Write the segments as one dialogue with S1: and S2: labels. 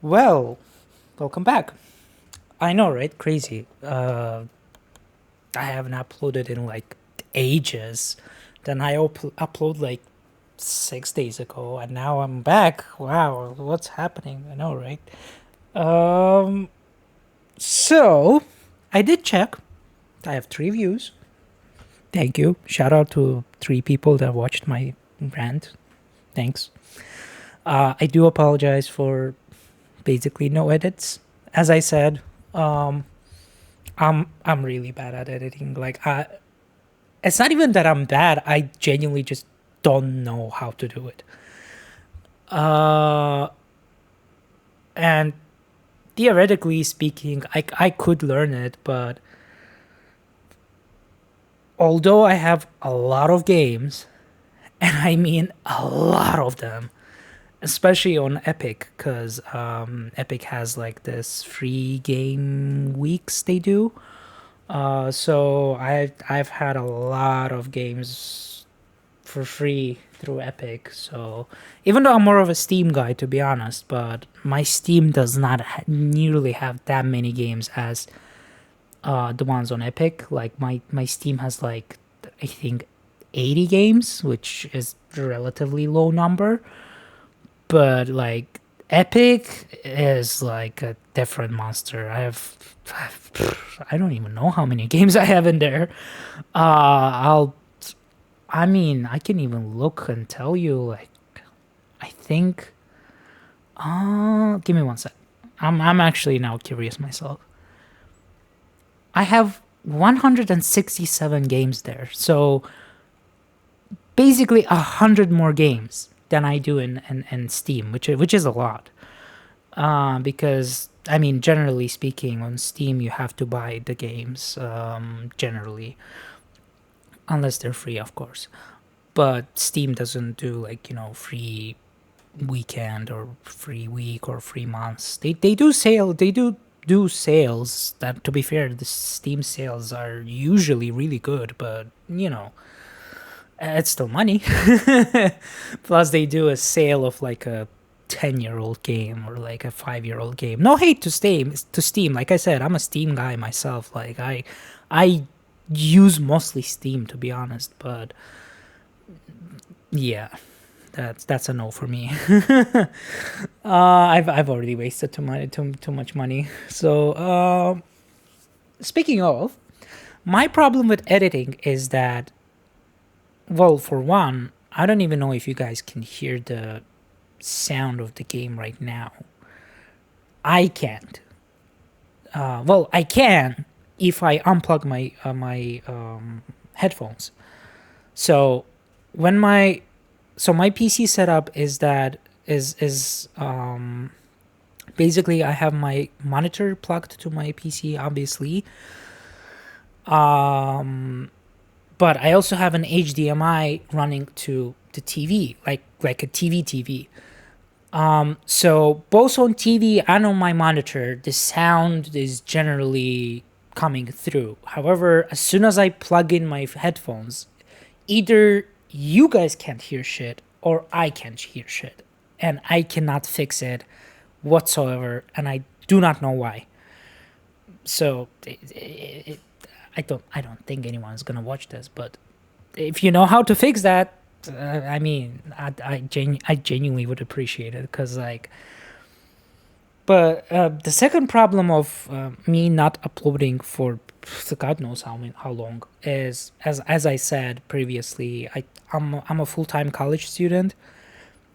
S1: Well, welcome back. I know, right? Crazy. I haven't uploaded in like ages. Then I upload like 6 days ago, and now I'm back. Wow, what's happening? I know, right? Um, so I did check. I have 3 views. Thank you. Shout out to 3 people that watched my rant. Thanks. I do apologize for basically no edits. As I said, um, I'm really bad at editing. It's not even that I'm bad. I genuinely just don't know how to do it. Uh, and theoretically speaking, I could learn it, but although I have a lot of games, and I mean a lot of them, especially on Epic, because Epic has like this free game weeks they do. So I've had a lot of games for free through Epic. So even though I'm more of a Steam guy, to be honest, but my Steam does not nearly have that many games as the ones on Epic. Like my Steam has like I think 80 games, which is a relatively low number. But like Epic is like a different monster. I don't even know how many games I have in there. I'll I mean, I can even look and tell you, like, I think. Give me one sec. I'm actually now curious myself. I have 167 games there, so basically 100 more games than I do in Steam, which is a lot. Because I mean, generally speaking, on Steam you have to buy the games. Generally, unless they're free, of course. But Steam doesn't do like free weekend or free week or free months. They do sale. They do sales. That, to be fair, the Steam sales are usually really good, but it's still money. Plus, they do a sale of like a 10-year-old game or like a 5-year-old game. No hate to Steam. To Steam, like I said, I'm a Steam guy myself. Like I use mostly Steam, to be honest. But yeah, that's a no for me. I've already wasted too much money. So speaking of, my problem with editing is that, well, for one, I don't even know if you guys can hear the sound of the game right now. I can't. Well, I can if I unplug my headphones. So when my PC setup is that is basically I have my monitor plugged to my PC, obviously, but I also have an HDMI running to the TV, like a TV. So both on TV and on my monitor, the sound is generally coming through. However, as soon as I plug in my headphones, either you guys can't hear shit or I can't hear shit, and I cannot fix it whatsoever, and I do not know why. So I don't think anyone's gonna watch this, but if you know how to fix that, I mean, I genuinely would appreciate it, because like. But the second problem of me not uploading for God knows how long is, as I said previously, I'm a full time college student,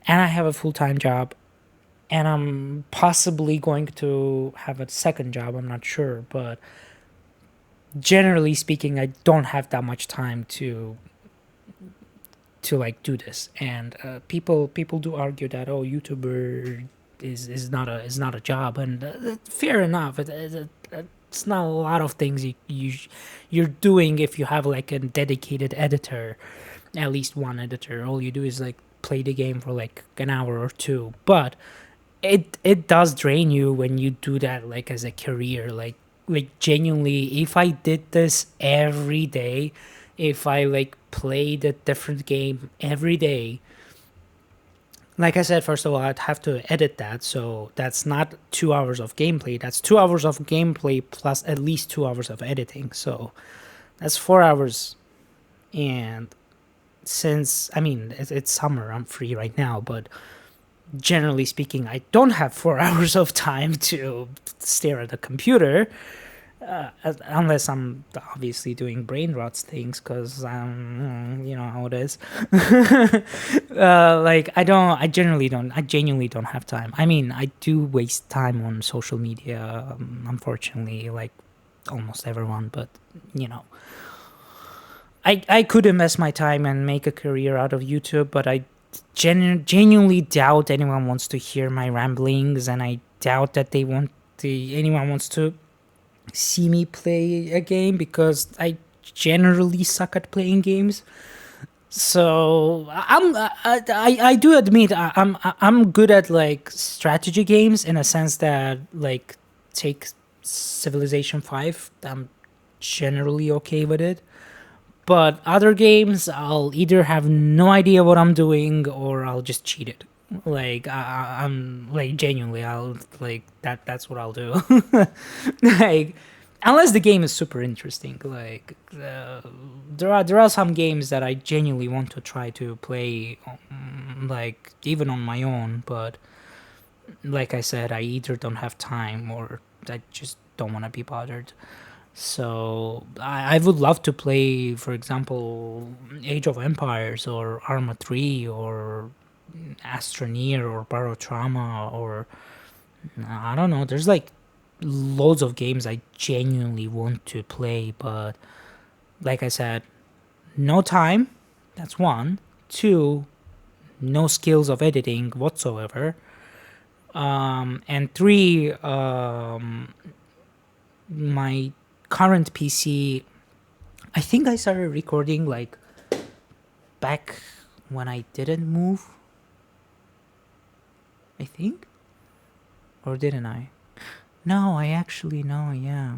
S1: and I have a full time job, and I'm possibly going to have a second job. I'm not sure, but generally speaking, I don't have that much time to like do this. And people do argue that, oh, YouTuber is not a job, and fair enough. It's not a lot of things you're doing if you have like a dedicated editor, at least one editor. All you do is like play the game for like an hour or two, but it does drain you when you do that like as a career. Like genuinely, if I did this every day, if I like played a different game every day, Like I said, first of all, I'd have to edit that, so that's not 2 hours of gameplay. That's 2 hours of gameplay plus at least 2 hours of editing. So that's 4 hours. And since I mean it's summer, I'm free right now, but generally speaking, I don't have 4 hours of time to stare at a computer. Unless I'm obviously doing brain rot things, because you know how it is. Like I genuinely don't have time. I mean, I do waste time on social media, unfortunately, like almost everyone, but you know, I could invest my time and make a career out of YouTube, but I genuinely doubt anyone wants to hear my ramblings, and I doubt that anyone wants to see me play a game, because I generally suck at playing games. So I do admit I'm good at like strategy games, in a sense that, like, take Civilization 5. I'm generally okay with it. But other games, I'll either have no idea what I'm doing, or I'll just cheat it. Like I'm like genuinely, I'll like that. That's what I'll do. Like, unless the game is super interesting. Like there are some games that I genuinely want to try to play, like even on my own. But like I said, I either don't have time, or I just don't want to be bothered. So I would love to play, for example, Age of Empires or Arma 3 or Astroneer or Barotrauma, or I don't know. There's like loads of games I genuinely want to play, but like I said, no time. That's one. Two, no skills of editing whatsoever. And three, my current PC, I think I started recording like back when I didn't move, I think. Or didn't I? No, I actually no, yeah.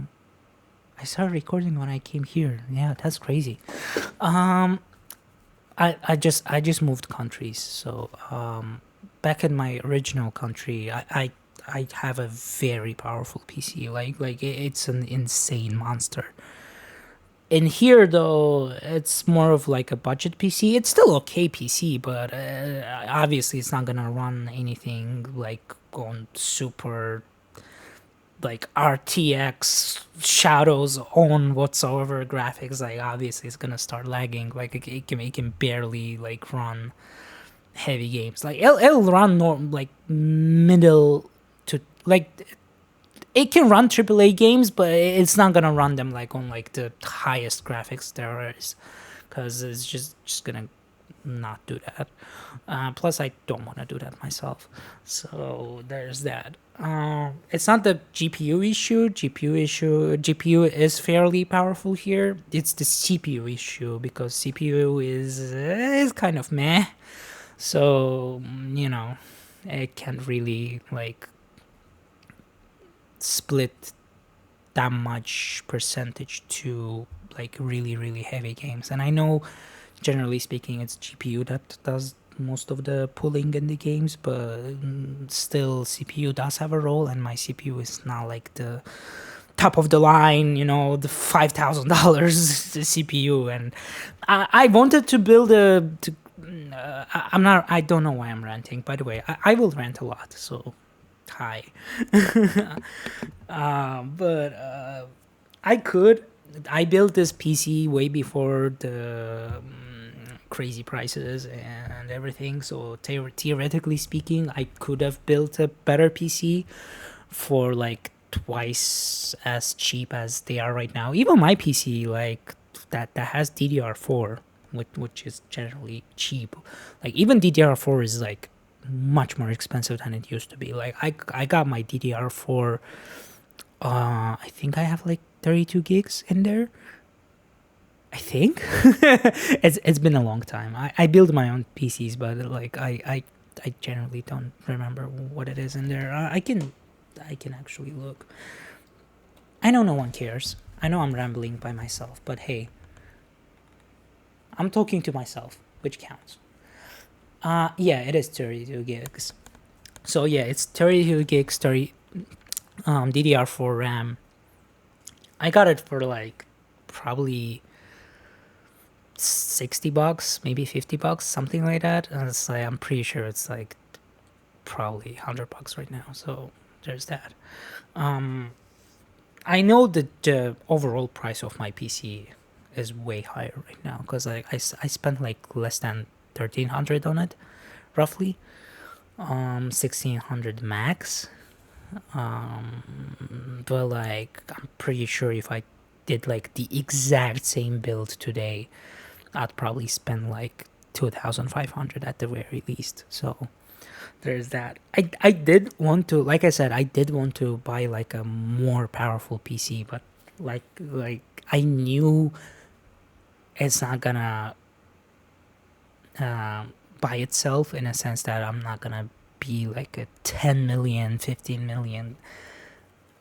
S1: I started recording when I came here. Yeah, that's crazy. Um I just moved countries. So back in my original country, I have a very powerful PC. Like it's an insane monster. In here though, it's more of like a budget PC. It's still okay PC, but obviously it's not gonna run anything like on super like RTX shadows on whatsoever graphics. Like obviously it's gonna start lagging. Like it can barely like run heavy games. Like it'll run like middle to like it can run AAA games, but it's not gonna run them like on like the highest graphics there is, because it's just gonna not do that. Plus, I don't want to do that myself, so there's that. It's not the GPU issue. GPU is fairly powerful here. It's the CPU issue, because CPU is kind of meh. So you know, it can't really like split that much percentage to like really heavy games. And I know generally speaking it's GPU that does most of the pulling in the games, but still CPU does have a role, and my CPU is not like the top of the line, the $5,000 CPU. And I wanted to build I don't know why I'm ranting, by the way. I will rant a lot, so hi. But I could. I built this PC way before the crazy prices and everything. So theoretically speaking, I could have built a better PC for like twice as cheap as they are right now. Even my PC, like that has DDR4, which is generally cheap. Like even DDR4 is like much more expensive than it used to be. Like I got my DDR4. I think I have like 32 gigs in there. I think it's been a long time. I build my own PCs, but like I generally don't remember what it is in there. I can actually look. I know no one cares. I know I'm rambling by myself, but hey, I'm talking to myself, which counts. Yeah, it is 32 gigs. So yeah, it's 32 gigs, 30 DDR4 RAM. I got it for like probably $60, maybe $50, something like that. And it's like I'm pretty sure it's like probably $100 right now. So there's that. I know that the overall price of my PC is way higher right now because I spent like less than 1,300 on it, roughly. 1,600 max. But like I'm pretty sure if I did like the exact same build today, I'd probably spend like 2,500 at the very least. So there's that. I did want to, like I said, I did want to buy like a more powerful PC, but like I knew it's not gonna by itself, in a sense that I'm not gonna be like a 10 million, 15 million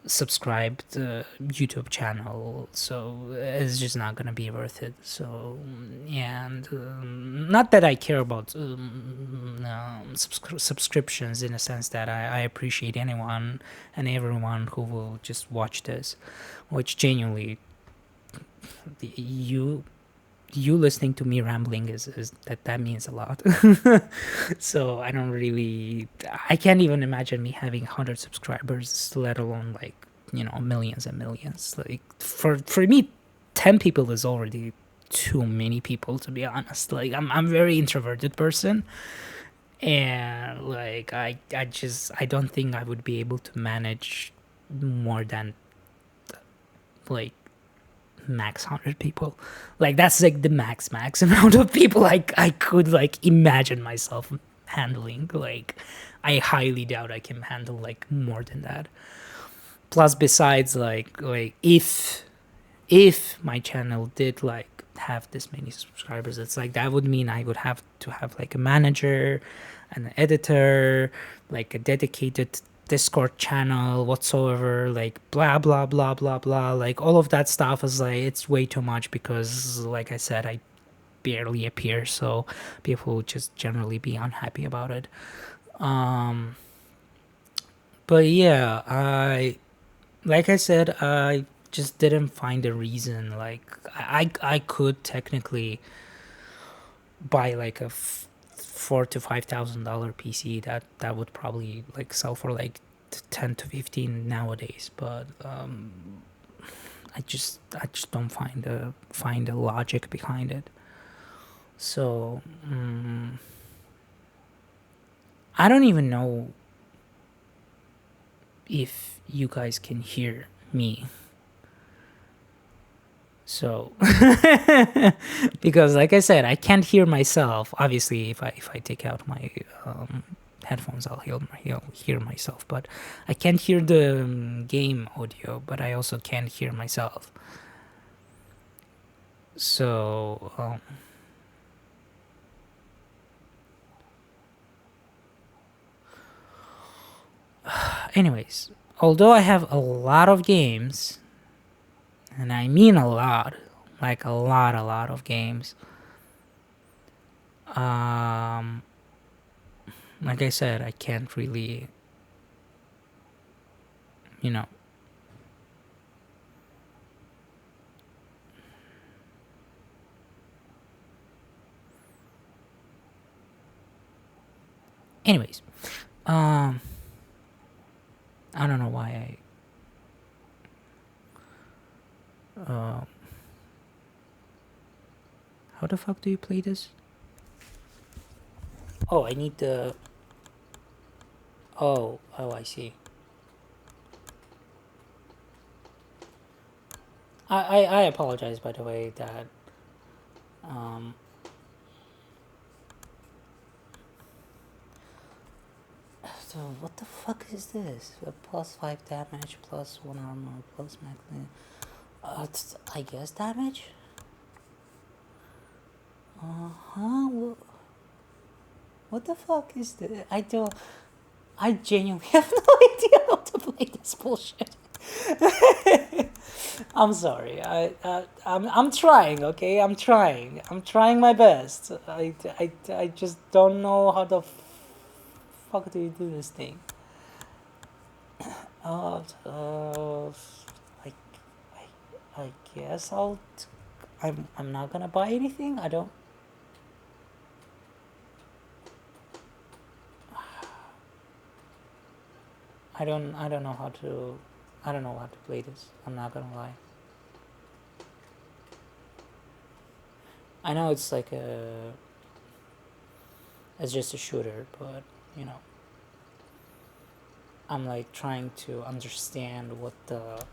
S1: subscribed YouTube channel, so it's just not gonna be worth it. So yeah, and not that I care about subscriptions, in a sense that I appreciate anyone and everyone who will just watch this, which genuinely you listening to me rambling is that means a lot. So I can't even imagine me having 100 subscribers, let alone like millions and millions. Like for me, 10 people is already too many people, to be honest. Like I'm very introverted person, and like I don't think I would be able to manage more than like max 100 people. Like that's like the max amount of people I could like imagine myself handling. Like I highly doubt I can handle like more than that. Plus, besides, like if my channel did like have this many subscribers, it's like that would mean I would have to have like a manager, an editor, like a dedicated Discord channel whatsoever, like blah blah blah blah blah, like all of that stuff is like it's way too much because like I said, I barely appear, so people would just generally be unhappy about it. But yeah, like I said, I just didn't find a reason. Like I could technically buy like a $4,000 to $5,000 PC that would probably like sell for like 10 to 15 nowadays. But I just don't find the logic behind it. So I don't even know if you guys can hear me. So because like I said, I can't hear myself. Obviously, if I take out my headphones, I'll hear myself. But I can't hear the game audio. But I also can't hear myself. So anyways, although I have a lot of games, and I mean a lot, like a lot of games. Like I said, I can't really, you know. Anyways, I don't know why how the fuck do you play this? Oh, I need the. Oh, I see. I apologize, by the way, that so what the fuck is this? A +5 damage, +1 armor, plus magnet. I guess damage. Huh? What the fuck is this? I genuinely have no idea how to play this bullshit. I'm sorry. I'm trying. Okay, I'm trying. I'm trying my best. I just don't know how the fuck do you do this thing. I, I guess I'm not gonna buy anything. I don't know how to. I don't know how to play this. I'm not gonna lie. I know it's like a. It's just a shooter, but you know, I'm like trying to understand what the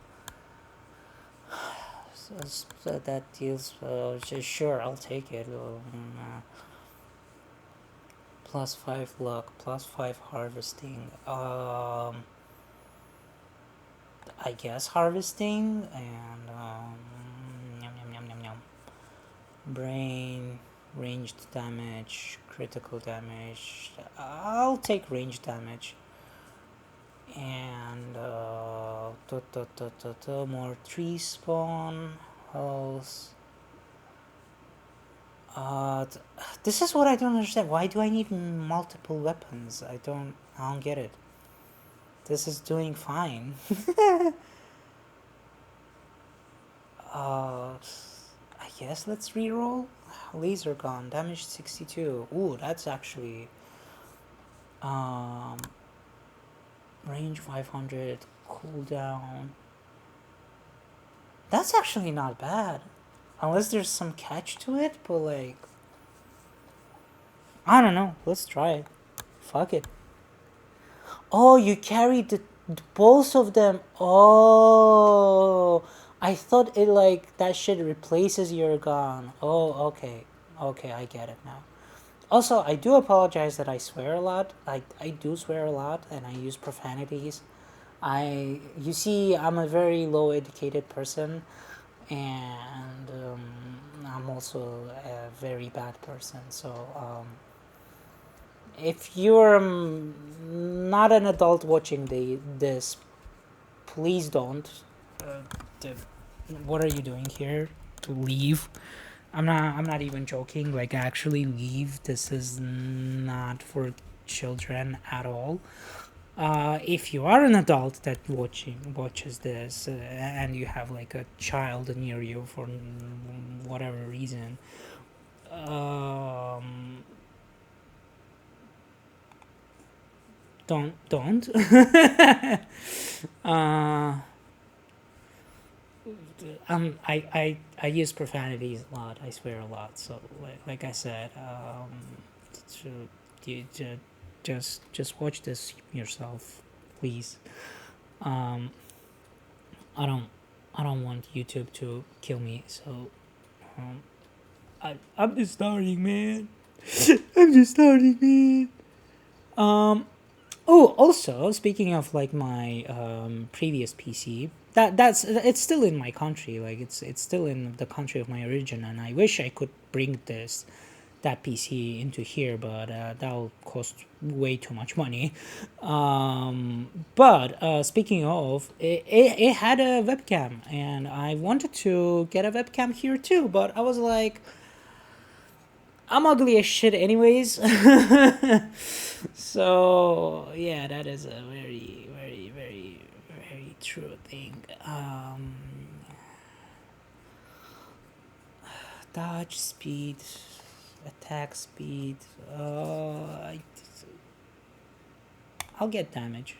S1: so that deals. Sure, I'll take it. +5 luck, +5 harvesting. I guess harvesting and yum, yum, yum, yum, yum. Brain, ranged damage, critical damage. I'll take ranged damage. And more tree spawn. Health. Uh, this is what I don't understand. Why do I need multiple weapons? I don't get it. This is doing fine. uh, I guess let's reroll. Laser gun, damage 62. Ooh, that's actually um range 500, cooldown. That's actually not bad, unless there's some catch to it. But like, I don't know. Let's try it. Fuck it. Oh, you carried both of them. Oh, I thought it like that shit replaces your gun. Oh, okay. Okay, I get it now. Also, I do apologize that I swear a lot. I do swear a lot and I use profanities. You see, I'm a very low educated person and I'm also a very bad person. So, if you're not an adult watching this, please don't. Uh, what are you doing here? To leave? I'm not even joking. Like actually leave. This is not for children at all. If you are an adult that watches this and you have like a child near you for whatever reason, um, don't. uh, I use profanities a lot. I swear a lot. So like I said, to, just watch this yourself, please. Um, I don't I don't want YouTube to kill me. So um, I'm just starting, man. I'm just starting, man. Um, Oh, also speaking of like my previous PC, that's it's still in my country. Like it's still in the country of my origin, and I wish I could bring that PC into here, but that'll cost way too much money. But speaking of, it had a webcam, and I wanted to get a webcam here too, but I was like, I'm ugly as shit, anyways. So yeah, that is a very, very, very, very true thing. Dodge speed, attack speed. I'll get damage.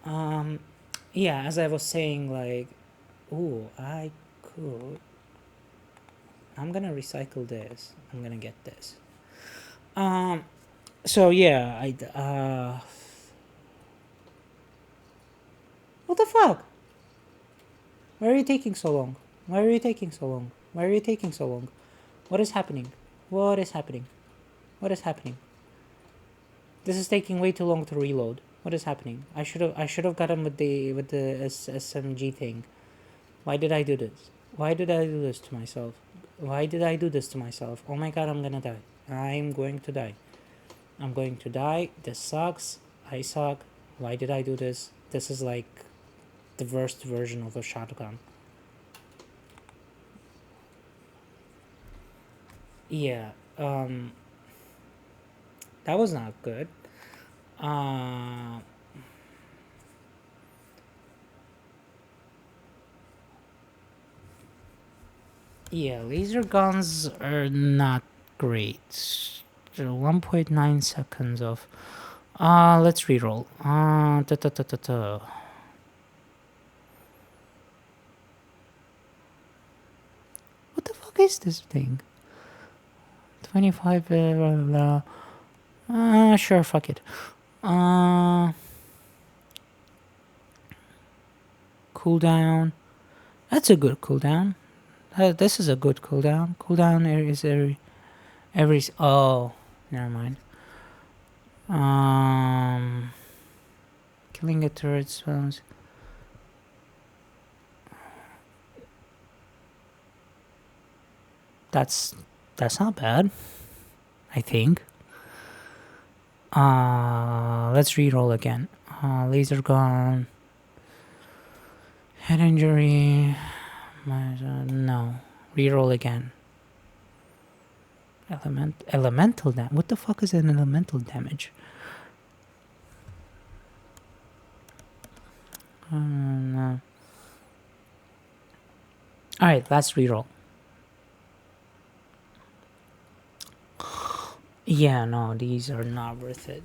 S1: Um, yeah, as I was saying, like, ooh, I could. I'm gonna recycle this. I'm gonna get this. Um, so yeah, what the fuck? Why are you taking so long? Why are you taking so long? Why are you taking so long? What is happening? What is happening? What is happening? This is taking way too long to reload. What is happening? I should have gotten with the SMG thing. Why did I do this? Why did I do this to myself? Why did I do this to myself? Oh my god, I'm gonna die. I'm going to die. I'm going to die. This sucks. I suck. Why did I do this? This is like the worst version of a shotgun. Yeah, that was not good. Uh, yeah, laser guns are not great. 1.9 seconds of. Let's reroll. Da, da, da, da, da. What the fuck is this thing? 25. Sure, fuck it. Cooldown. That's a good cooldown. This is a good cooldown. Cooldown is every. Oh, never mind. Killing a turret spawns. That's not bad. I think. Let's reroll again. Laser gun. Head injury. No. Reroll again. Elemental damage. What the fuck is an elemental damage? No. Alright, let's reroll. Yeah, no, these are not worth it.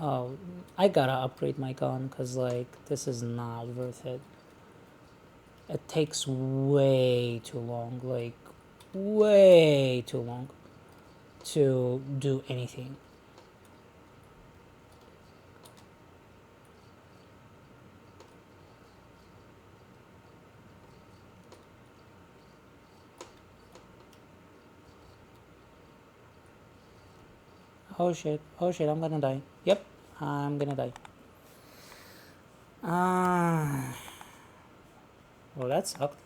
S1: Oh, I gotta upgrade my gun because, like, this is not worth it. It takes way too long, like, way too long to do anything. Oh shit, I'm gonna die. Yep, I'm gonna die. Well, that sucked.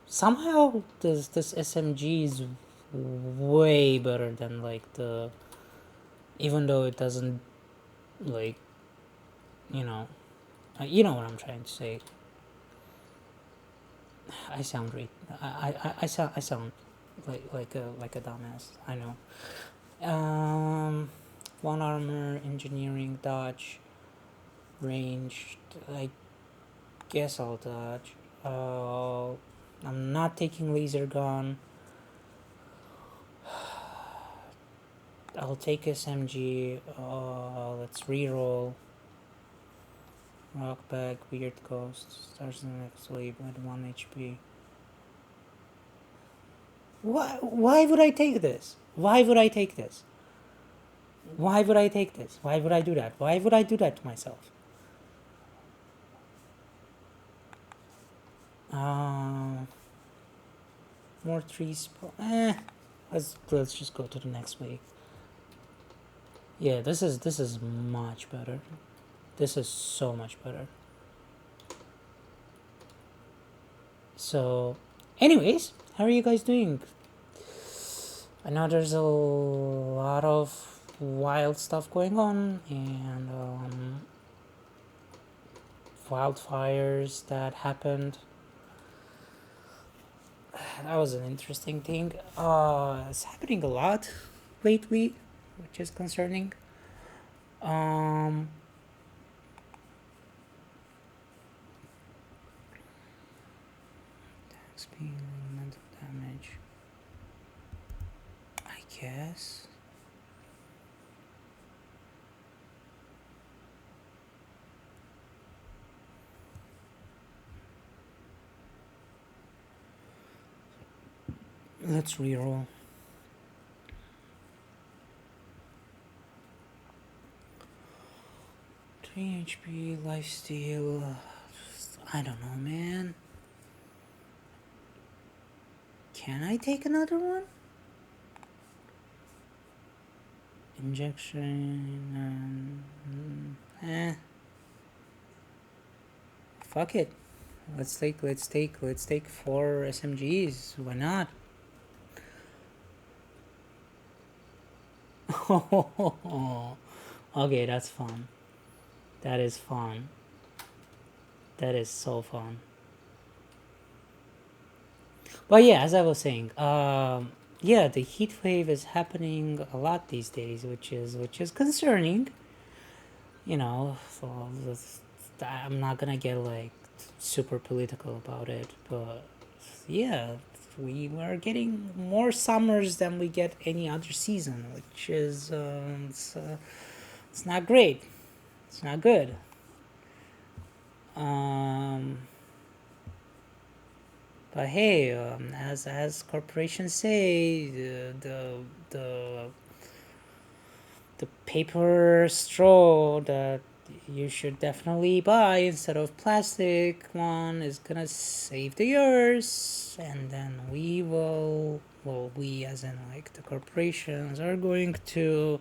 S1: Somehow, this SMG is way better than, like, the... Even though it doesn't, like, you know... you know what I'm trying to say. I sound great. I sound like a dumbass. I know. One armor, engineering, dodge, ranged. I guess I'll dodge. I'm not taking laser gun. I'll take SMG. Let's reroll. Rock bag, weird ghost. Starts the next wave with 1 HP. Why would I take this? Why would I take this? Why would I take this? Why would I do that? Why would I do that to myself? More trees. Let's just go to the next wave. Yeah, this is much better. This is so much better. So, anyways, how are you guys doing? I know there's a lot of wild stuff going on, and wildfires that happened. That was an interesting thing. It's happening a lot lately, which is concerning. Speed, mental damage. I guess. Let's reroll. HP, lifesteal. I don't know, man. Can I take another one? Injection. Fuck it. Let's take 4 SMGs. Why not? Okay, that's fun. That is fun. That is so fun. But yeah, as I was saying, yeah, the heat wave is happening a lot these days, which is concerning. So I'm not gonna get like super political about it, but yeah, we are getting more summers than we get any other season, which is it's not great. It's not good. Um, but hey, as corporations say, the the paper straw that you should definitely buy instead of plastic one is gonna save the earth, and then we as in like the corporations are going to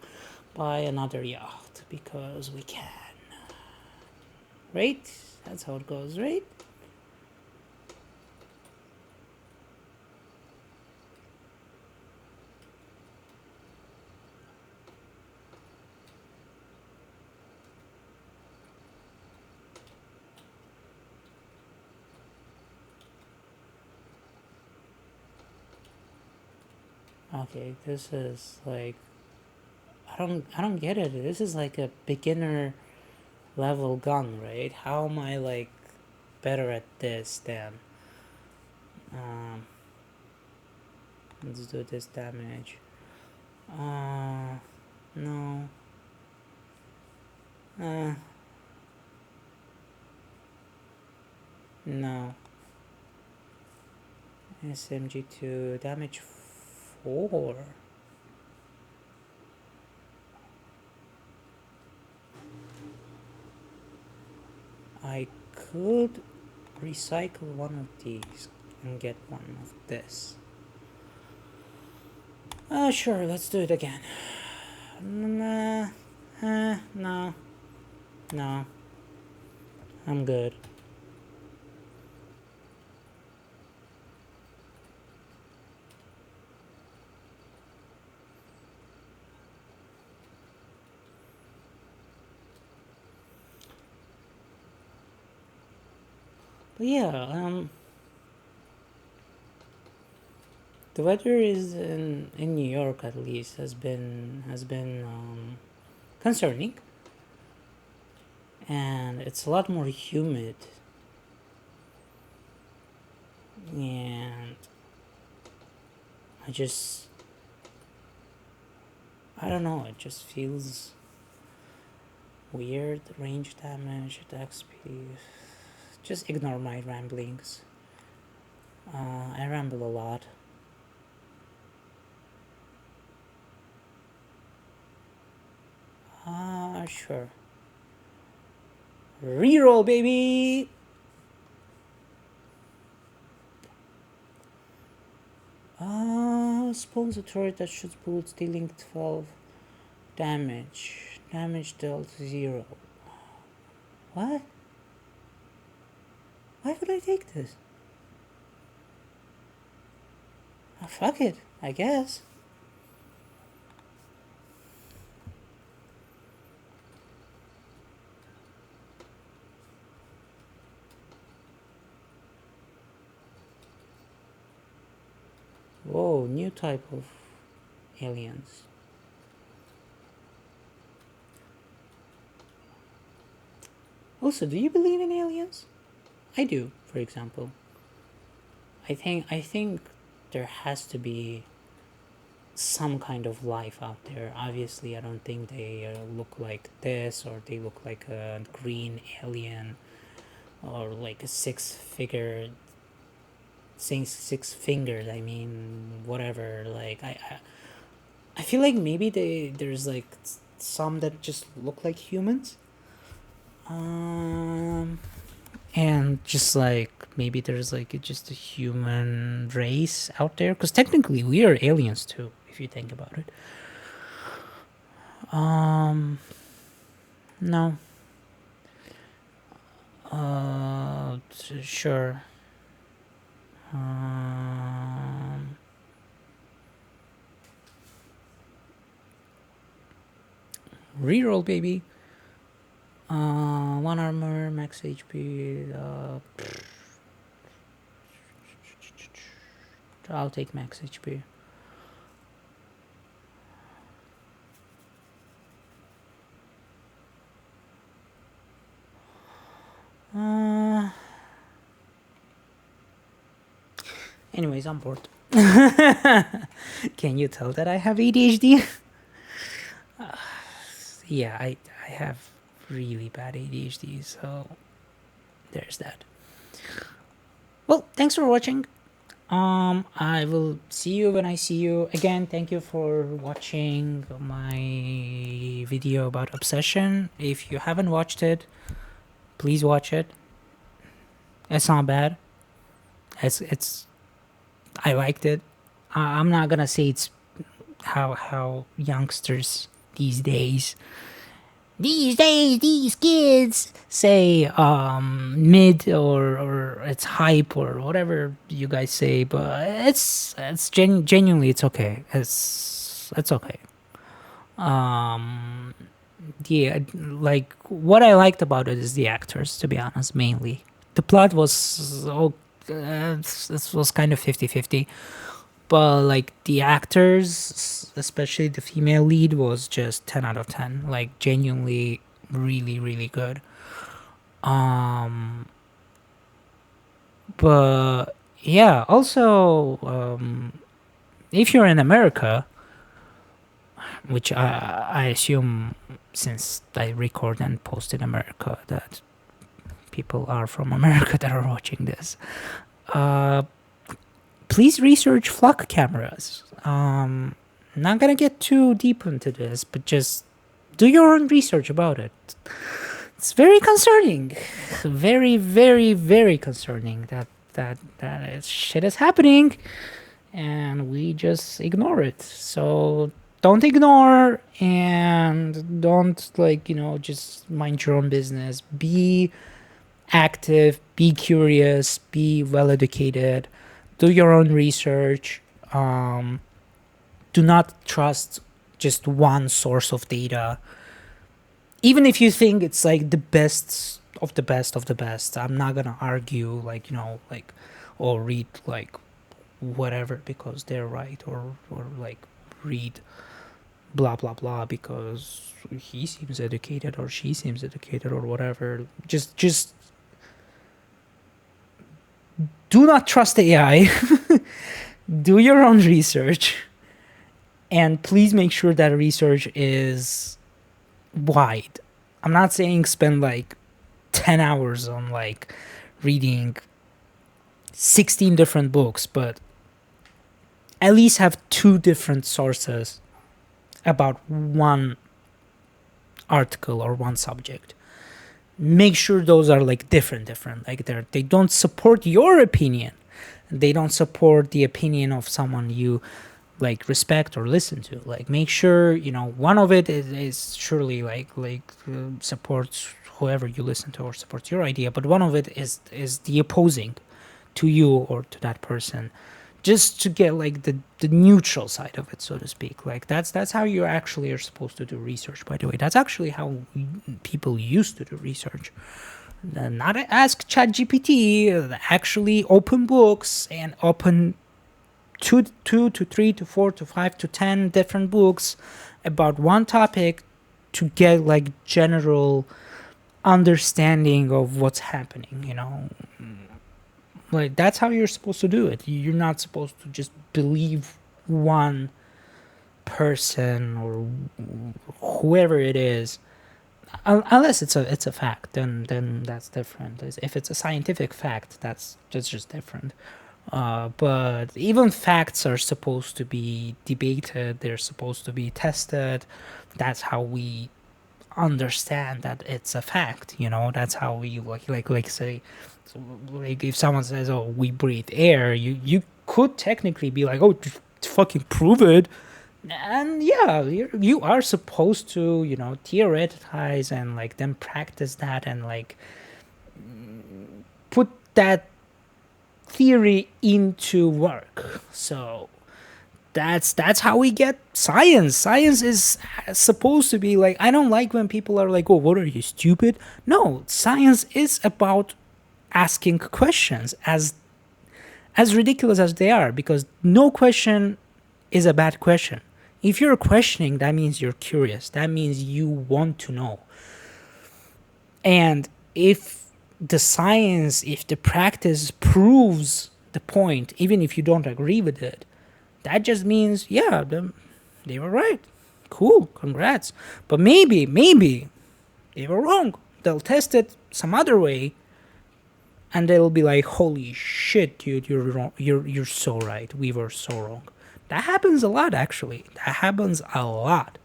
S1: buy another yacht because we can, right? That's how it goes, right? Okay, this is like I don't get it. This is like a beginner level gun, right? How am I like better at this than um let's do this damage. No. Uh no. SMG2 damage 4. I could recycle one of these and get one of this. Sure, let's do it again. Nah, no, no, I'm good. But yeah, the weather is in New York at least has been concerning, and it's a lot more humid, and I just I don't know, it just feels weird. Range damage, attack speed. Just ignore my ramblings. I ramble a lot. Sure. Reroll, baby! Spawns a turret that shoots bullets dealing 12 damage. Damage dealt 0. What? Why would I take this? Oh, fuck it, I guess. Whoa, new type of aliens. Also, do you believe in aliens? I do, for example. I think there has to be some kind of life out there. Obviously, I don't think they look like this, or they look like a green alien, or like a six fingers. I mean, whatever. Like I feel like maybe there's like some that just look like humans. Um, and just like maybe there's like just a human race out there, because technically we are aliens too, if you think about it. Um, no. Sure. Um, Reroll, baby. One armor, max HP. I'll take max HP. Anyways, I'm bored. Can you tell that I have ADHD? Yeah, I have really bad ADHD, so there's that. Well, thanks for watching. I will see you when I see you. Again, thank you for watching my video about obsession. If you haven't watched it, please watch it. It's not bad. It's I liked it. I'm not gonna say it's how youngsters these days these kids say mid or it's hype or whatever you guys say, but it's genuinely it's okay. It's okay. Yeah, like what I liked about it is the actors, to be honest. Mainly the plot was it was kind of 50-50, but like the actors, especially the female lead, was just 10 out of 10. Like genuinely really good. But yeah, also if you're in America, which I assume, since I record and post in America, that people are from America that are watching this, please research flock cameras. Not gonna get too deep into this, but just do your own research about it. It's very concerning, very concerning that shit is happening, and we just ignore it. So don't ignore, and don't, like, just mind your own business. Be active, be curious, be well educated, do your own research. Do not trust just one source of data, even if you think it's like the best of the best of the best. I'm not gonna argue, like, or read like whatever because they're right, or like read blah blah blah because he seems educated or she seems educated or whatever. Just do not trust AI. Do your own research, and please make sure that research is wide. I'm not saying spend like 10 hours on like reading 16 different books, but at least have 2 different sources about one article or one subject. Make sure those are like different, like they don't support your opinion. They don't support the opinion of someone you like respect or listen to. Like, make sure one of it is surely like supports whoever you listen to or supports your idea, but one of it is the opposing to you or to that person, just to get like the neutral side of it, so to speak. Like, that's how you actually are supposed to do research, by the way. That's actually how people used to do research. Not ask ChatGPT, actually open books and open 2 to 3 to 4 to 5 to 10 different books about one topic to get like general understanding of what's happening. Like, that's how you're supposed to do it. You're not supposed to just believe one person or whoever it is, unless it's a fact. Then that's different. If it's a scientific fact, that's just different. But even facts are supposed to be debated. They're supposed to be tested. That's how we understand that it's a fact. That's how we like say, like, if someone says, "Oh, we breathe air," you could technically be like, "Oh, fucking prove it." And yeah, you are supposed to theorize and like then practice that and like put that theory into work. So That's how we get science. Science is supposed to be like, I don't like when people are like, "Oh, what are you, stupid?" No, science is about asking questions, as ridiculous as they are, because no question is a bad question. If you're questioning, that means you're curious. That means you want to know. And if the practice proves the point, even if you don't agree with it, that just means, yeah, they were right. Cool, congrats. But maybe they were wrong. They'll test it some other way, and they'll be like, "Holy shit, dude, you're wrong. You're so right. We were so wrong." That happens a lot, actually. That happens a lot.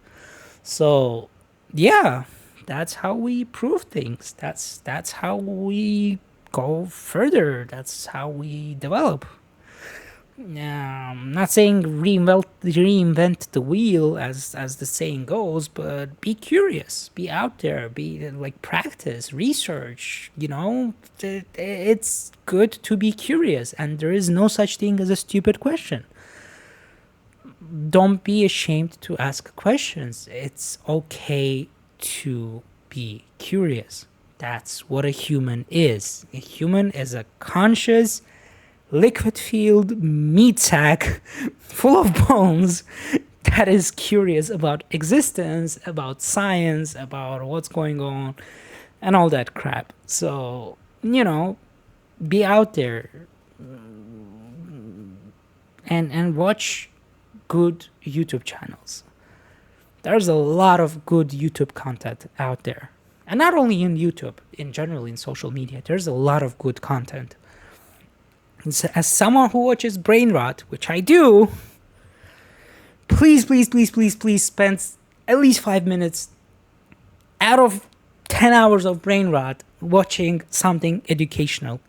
S1: So, yeah, that's how we prove things. That's how we go further. That's how we develop. I'm not saying reinvent the wheel, as the saying goes, but be curious, be out there, be like, practice, research. It's good to be curious, and there is no such thing as a stupid question. Don't be ashamed to ask questions. It's okay to be curious. That's what a human is. A human is a conscious, liquid filled meat sack full of bones that is curious about existence, about science, about what's going on, and all that crap. So, be out there and watch good YouTube channels. There's a lot of good YouTube content out there. And not only in YouTube, in general, in social media, there's a lot of good content. As someone who watches brain rot, which I do, please spend at least 5 minutes out of 10 hours of brain rot watching something educational.